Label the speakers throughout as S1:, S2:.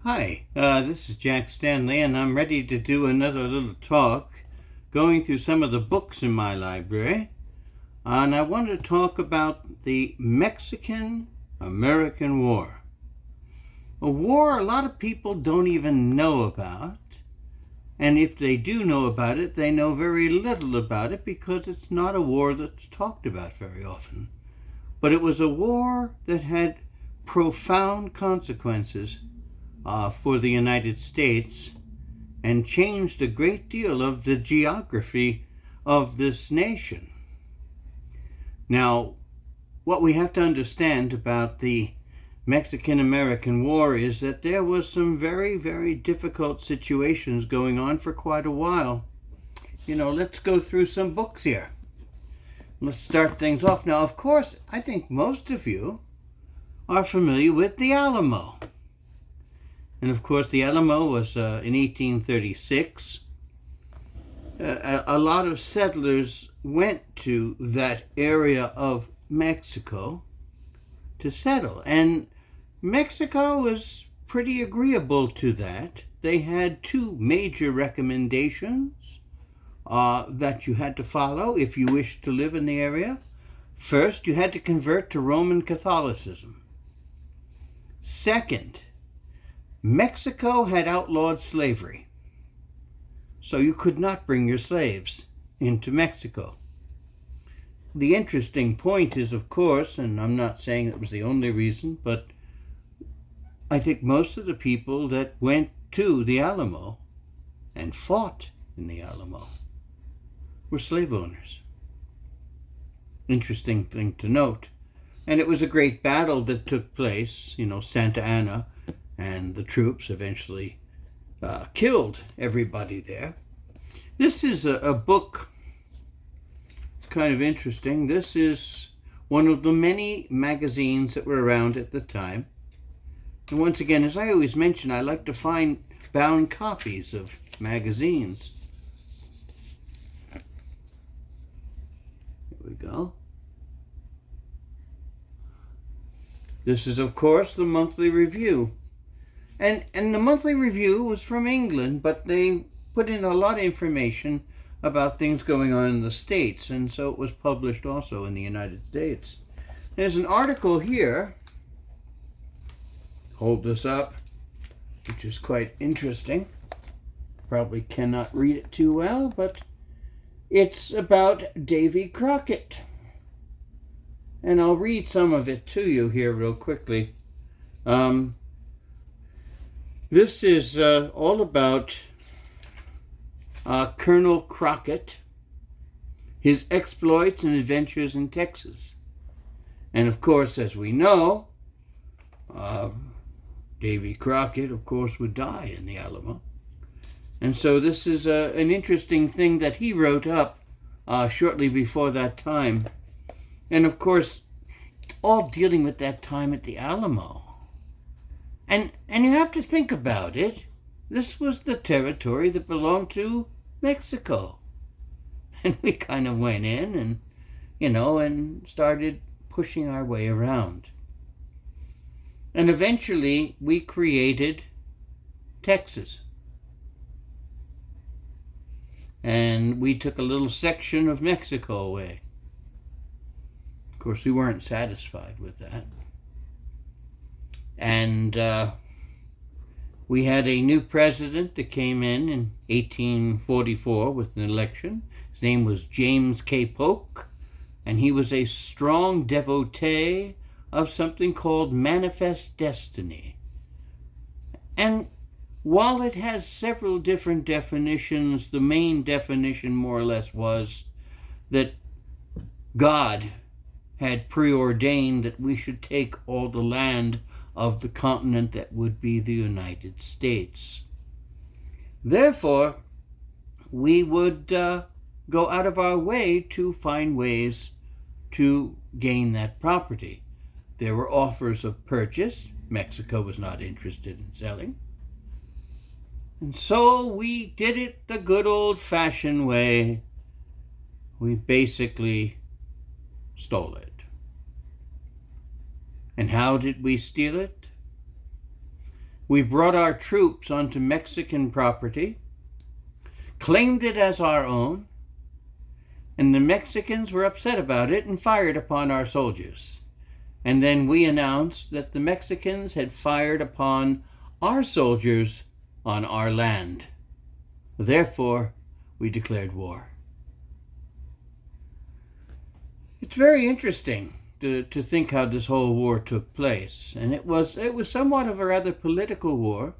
S1: Hi, this is Jack Stanley, and I'm ready to do another little talk going through some of the books in my library. And I want to talk about the Mexican-American War. A war a lot of people don't even know about. And if they do know about it, they know very little about it because it's not a war that's talked about very often. But it was a war that had profound consequences for the United States and changed a great deal of the geography of this nation. Now, what we have to understand about the Mexican-American War is that there was some very, very difficult situations going on for quite a while. Let's go through some books here. Let's start things off. Now, of course, I think most of you are familiar with the Alamo. And of course, the Alamo was in 1836. A lot of settlers went to that area of Mexico to settle. And Mexico was pretty agreeable to that. They had two major recommendations that you had to follow if you wished to live in the area. First, you had to convert to Roman Catholicism. Second, Mexico had outlawed slavery, so you could not bring your slaves into Mexico. The interesting point is, of course, and I'm not saying it was the only reason, but I think most of the people that went to the Alamo and fought in the Alamo were slave owners. Interesting thing to note. And it was a great battle that took place, Santa Anna, and the troops eventually killed everybody there. This is a book. It's kind of interesting. This is one of the many magazines that were around at the time. And once again, as I always mention, I like to find bound copies of magazines. Here we go. This is, of course, the Monthly Review. And the Monthly Review was from England, but they put in a lot of information about things going on in the States, and so it was published also in the United States. There's an article here, hold this up, which is quite interesting. Probably cannot read it too well, but it's about Davy Crockett. And I'll read some of it to you here real quickly. This is all about Colonel Crockett, his exploits and adventures in Texas. And of course, as we know, Davy Crockett, of course, would die in the Alamo. And so this is an interesting thing that he wrote up shortly before that time. And of course, it's all dealing with that time at the Alamo. And you have to think about it. This was the territory that belonged to Mexico. And we kind of went in and started pushing our way around. And eventually we created Texas. And we took a little section of Mexico away. Of course, we weren't satisfied with that. And we had a new president that came in 1844 with an election. His name was James K. Polk, and he was a strong devotee of something called manifest destiny. And while it has several different definitions, the main definition more or less was that God had preordained that we should take all the land of the continent that would be the United States. Therefore, we would go out of our way to find ways to gain that property. There were offers of purchase. Mexico was not interested in selling. And so we did it the good old-fashioned way. We basically stole it. And how did we steal it? We brought our troops onto Mexican property, claimed it as our own, and the Mexicans were upset about it and fired upon our soldiers. And then we announced that the Mexicans had fired upon our soldiers on our land. Therefore, we declared war. It's very interesting to think how this whole war took place. And it was somewhat of a rather political war.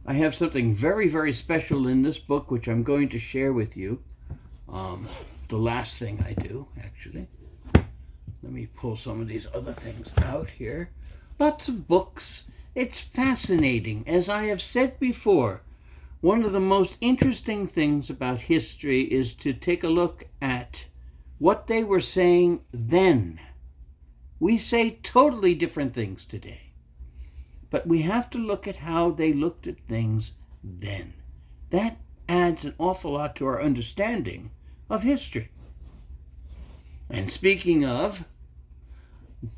S1: I have something very, very special in this book, which I'm going to share with you. The last thing I do, actually. Let me pull some of these other things out here. Lots of books. It's fascinating. As I have said before, one of the most interesting things about history is to take a look at what they were saying then. We say totally different things today. But we have to look at how they looked at things then. That adds an awful lot to our understanding of history. And speaking of,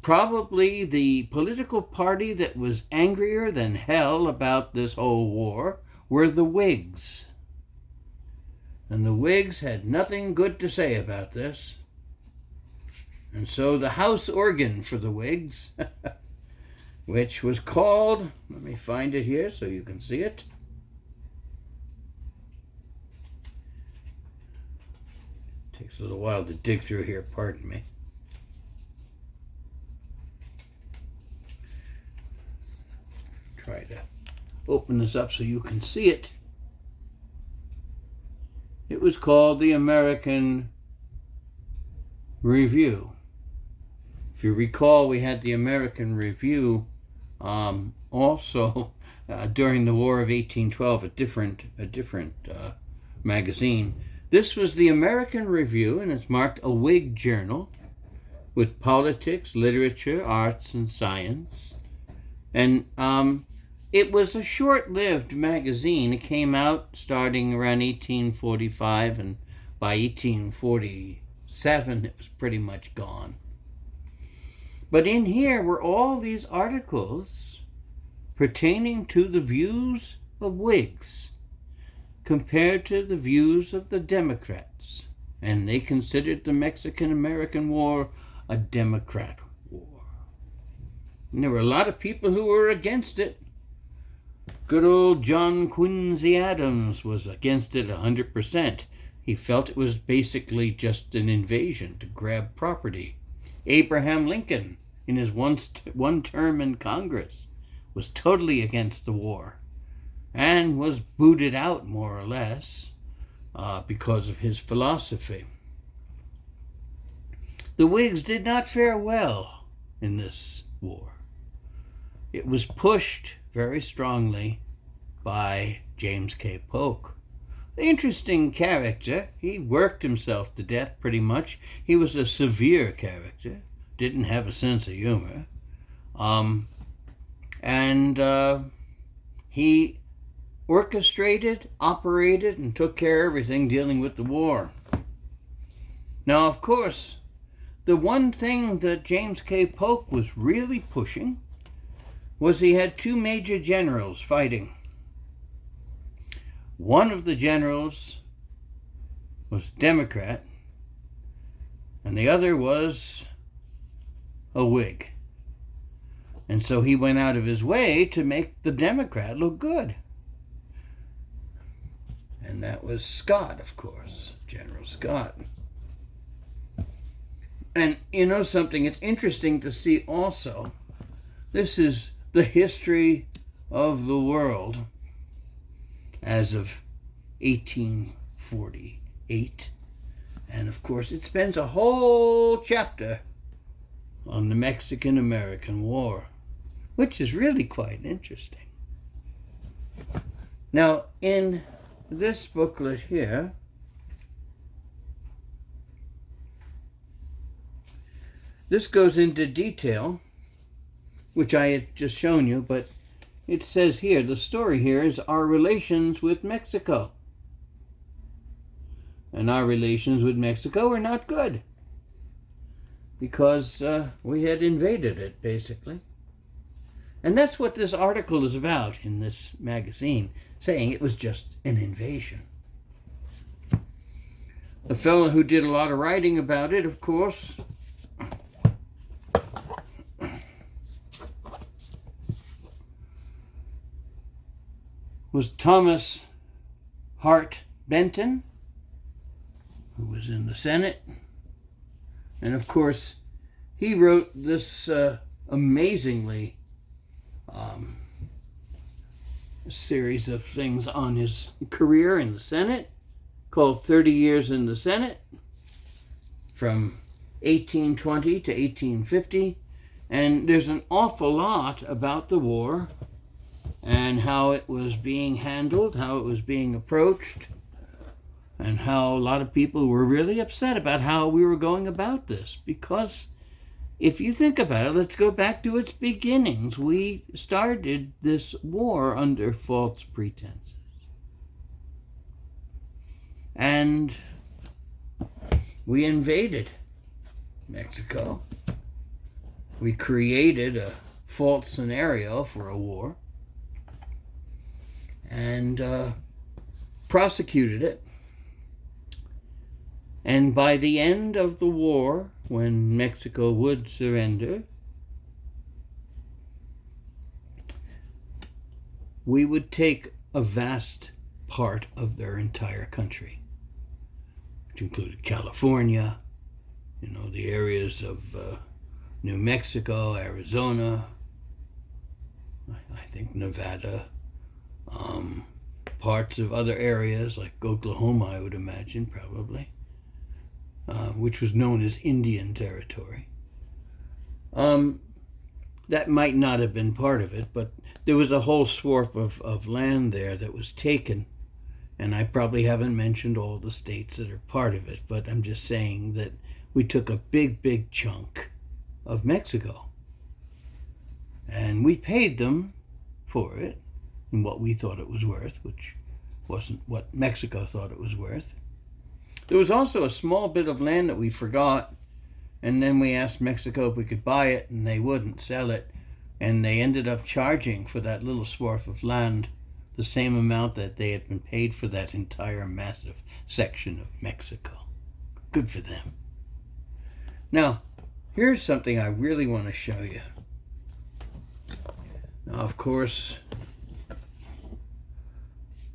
S1: probably the political party that was angrier than hell about this whole war were the Whigs. And the Whigs had nothing good to say about this. And so the house organ for the Whigs, which was called, let me find it here so you can see it. Takes a little while to dig through here, pardon me. Try to open this up so you can see it. It was called the American Review. If you recall, we had the American Review also during the War of 1812, a different magazine. This was the American Review, and it's marked a Whig journal with politics, literature, arts, and science. And it was a short-lived magazine. It came out starting around 1845, and by 1847, it was pretty much gone. But in here were all these articles pertaining to the views of Whigs compared to the views of the Democrats. And they considered the Mexican-American War a Democrat war. And there were a lot of people who were against it. Good old John Quincy Adams was against it 100%. He felt it was basically just an invasion to grab property. Abraham Lincoln, in his one term in Congress, was totally against the war and was booted out, more or less, because of his philosophy. The Whigs did not fare well in this war. It was pushed very strongly by James K. Polk. Interesting character. He worked himself to death pretty much. He was a severe character, didn't have a sense of humor. He orchestrated, operated, and took care of everything dealing with the war. Now, of course, the one thing that James K. Polk was really pushing was he had two major generals fighting. One of the generals was Democrat, and the other was a Whig. And so he went out of his way to make the Democrat look good. And that was Scott, of course, General Scott. And you know something, it's interesting to see also, this is the history of the world as of 1848. And of course, it spends a whole chapter on the Mexican-American War, which is really quite interesting. Now, in this booklet here, this goes into detail, which I had just shown you, but it says here, the story here is our relations with Mexico. And our relations with Mexico were not good, because we had invaded it, basically. And that's what this article is about in this magazine, saying it was just an invasion. The fellow who did a lot of writing about it, of course, was Thomas Hart Benton, who was in the Senate. And of course, he wrote this amazingly series of things on his career in the Senate, called 30 Years in the Senate, from 1820 to 1850. And there's an awful lot about the war and how it was being handled, how it was being approached, and how a lot of people were really upset about how we were going about this. Because if you think about it, let's go back to its beginnings. We started this war under false pretenses. And we invaded Mexico. We created a false scenario for a war and prosecuted it. And by the end of the war, when Mexico would surrender, we would take a vast part of their entire country, which included California, the areas of New Mexico, Arizona, I think Nevada, parts of other areas like Oklahoma, I would imagine, probably. Which was known as Indian Territory. That might not have been part of it, but there was a whole swath of land there that was taken. And I probably haven't mentioned all the states that are part of it, but I'm just saying that we took a big, big chunk of Mexico. And we paid them for it, and what we thought it was worth, which wasn't what Mexico thought it was worth. There was also a small bit of land that we forgot, and then we asked Mexico if we could buy it, and they wouldn't sell it. And they ended up charging for that little swath of land the same amount that they had been paid for that entire massive section of Mexico. Good for them. Now, here's something I really want to show you. Now, of course,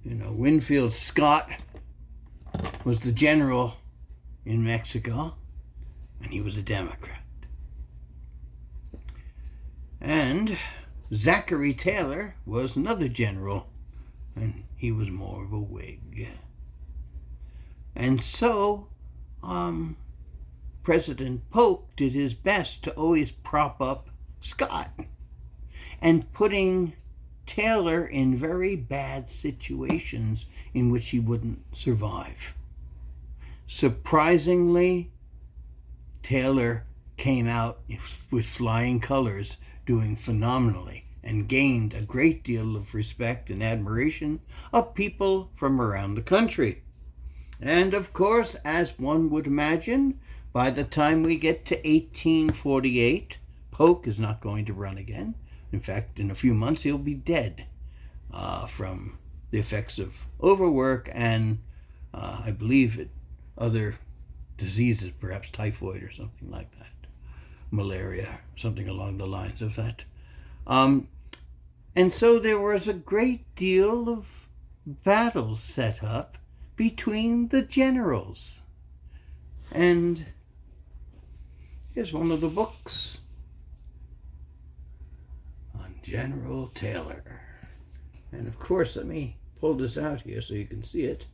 S1: Winfield Scott was the general in Mexico, and he was a Democrat. And Zachary Taylor was another general, and he was more of a Whig. And so, President Polk did his best to always prop up Scott, and putting Taylor in very bad situations in which he wouldn't survive. Surprisingly, Taylor came out with flying colors, doing phenomenally, and gained a great deal of respect and admiration of people from around the country. And of course, as one would imagine, by the time we get to 1848, Polk is not going to run again. In fact, in a few months, he'll be dead from the effects of overwork and, I believe, other diseases, perhaps typhoid or something like that, malaria, something along the lines of that. And so there was a great deal of battles set up between the generals. And here's one of the books on General Taylor. And of course, let me pull this out here so you can see it.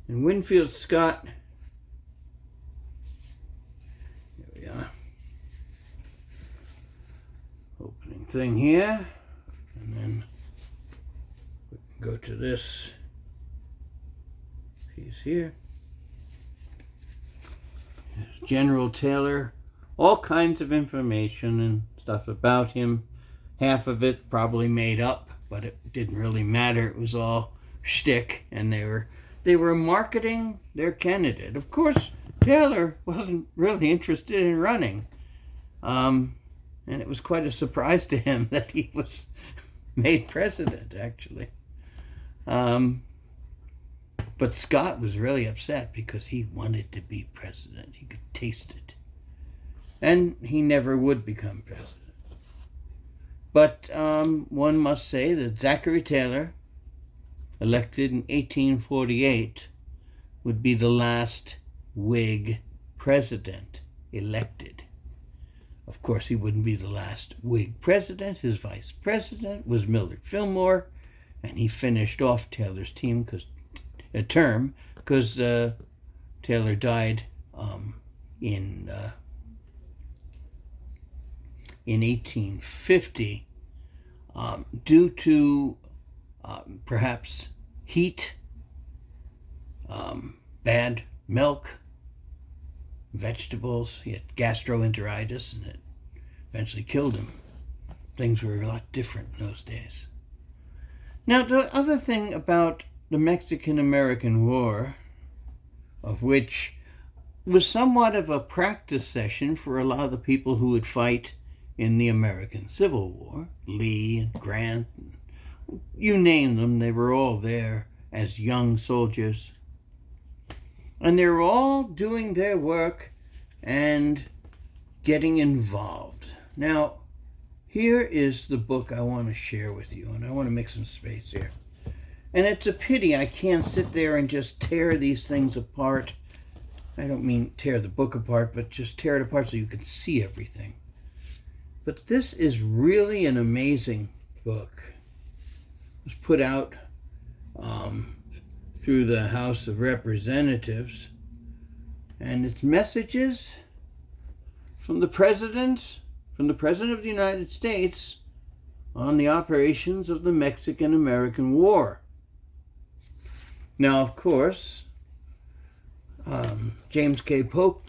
S1: And Winfield Scott, here we are, opening thing here, and then we can go to this piece here. Here's General Taylor, all kinds of information and stuff about him. Half of it probably made up, but it didn't really matter. It was all shtick, and they were marketing their candidate. Of course, Taylor wasn't really interested in running. And it was quite a surprise to him that he was made president, actually. But Scott was really upset because he wanted to be president. He could taste it. And he never would become president. But one must say that Zachary Taylor, elected in 1848, would be the last Whig president elected. Of course, he wouldn't be the last Whig president. His vice president was Millard Fillmore, and he finished off Taylor's term because Taylor died in 1850 due to perhaps heat, bad milk, vegetables. He had gastroenteritis, and it eventually killed him. Things were a lot different in those days. Now, the other thing about the Mexican-American War, of which was somewhat of a practice session for a lot of the people who would fight in the American Civil War, Lee and Grant, and you name them, they were all there as young soldiers. And they were all doing their work and getting involved. Now, here is the book I want to share with you, and I want to make some space here. And it's a pity I can't sit there and just tear these things apart. I don't mean tear the book apart, but just tear it apart so you can see everything. But this is really an amazing book. It was put out through the House of Representatives, and it's messages from the President of the United States on the operations of the Mexican-American War. Now, of course, James K. Polk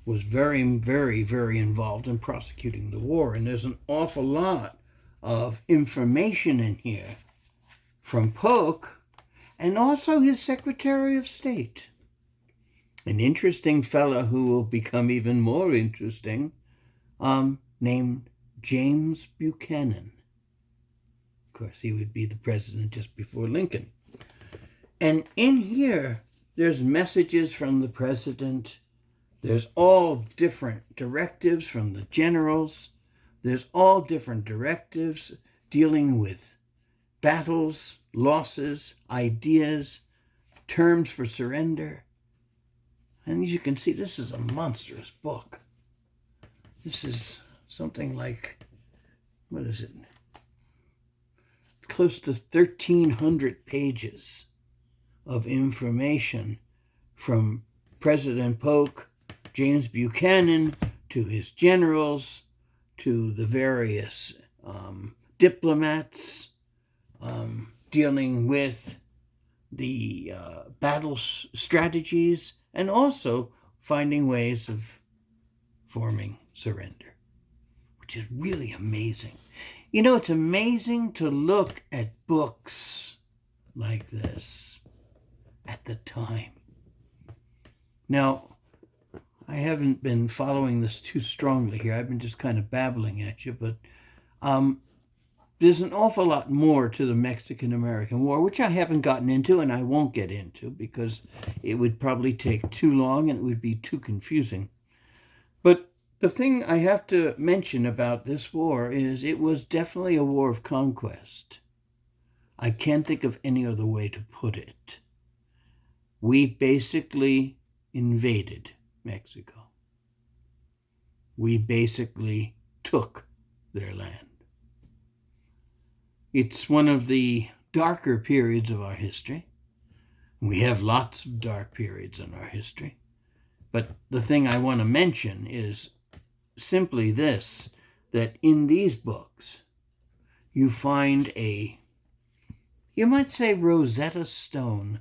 S1: was very, very, very involved in prosecuting the war, and there's an awful lot of information in here from Polk and also his Secretary of State, an interesting fellow who will become even more interesting, named James Buchanan. Of course, he would be the president just before Lincoln. And in here, there's messages from the president. There's all different directives from the generals. There's all different directives dealing with battles, losses, ideas, terms for surrender. And as you can see, this is a monstrous book. This is something like, what is it? Close to 1,300 pages of information from President Polk, James Buchanan, to his generals, to the various diplomats, dealing with the battle strategies, and also finding ways of forming surrender, which is really amazing. You know, it's amazing to look at books like this at the time. Now, I haven't been following this too strongly here. I've been just kind of babbling at you, but there's an awful lot more to the Mexican-American War, which I haven't gotten into and I won't get into because it would probably take too long and it would be too confusing. But the thing I have to mention about this war is it was definitely a war of conquest. I can't think of any other way to put it. We basically invaded Mexico. We basically took their land. It's one of the darker periods of our history. We have lots of dark periods in our history. But the thing I want to mention is simply this, that in these books, you find a, you might say, Rosetta Stone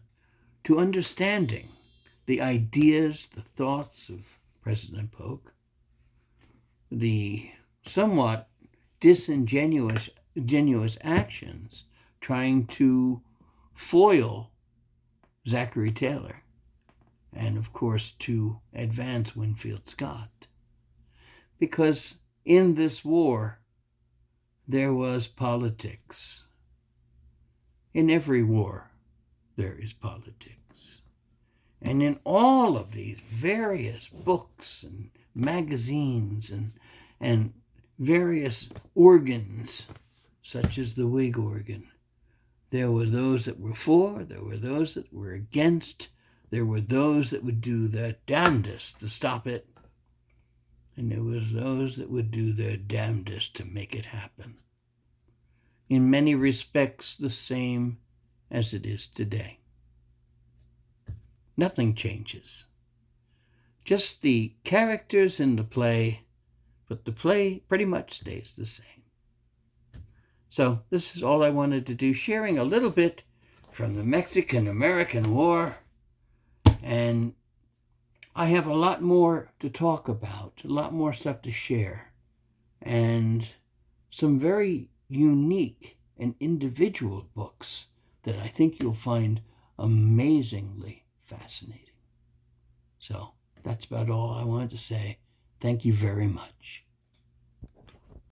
S1: to understanding the ideas, the thoughts of President Polk, the somewhat disingenuous actions trying to foil Zachary Taylor, and of course to advance Winfield Scott. Because in this war, there was politics. In every war, there is politics. And in all of these various books and magazines and various organs, such as the Whig organ, there were those that were for, there were those that were against, there were those that would do their damnedest to stop it, and there was those that would do their damnedest to make it happen. In many respects, the same as it is today. Nothing changes. Just the characters in the play, but the play pretty much stays the same. So this is all I wanted to do, sharing a little bit from the Mexican-American War. And I have a lot more to talk about, a lot more stuff to share, and some very unique and individual books that I think you'll find amazingly fascinating. So that's about all I wanted to say. Thank you very much.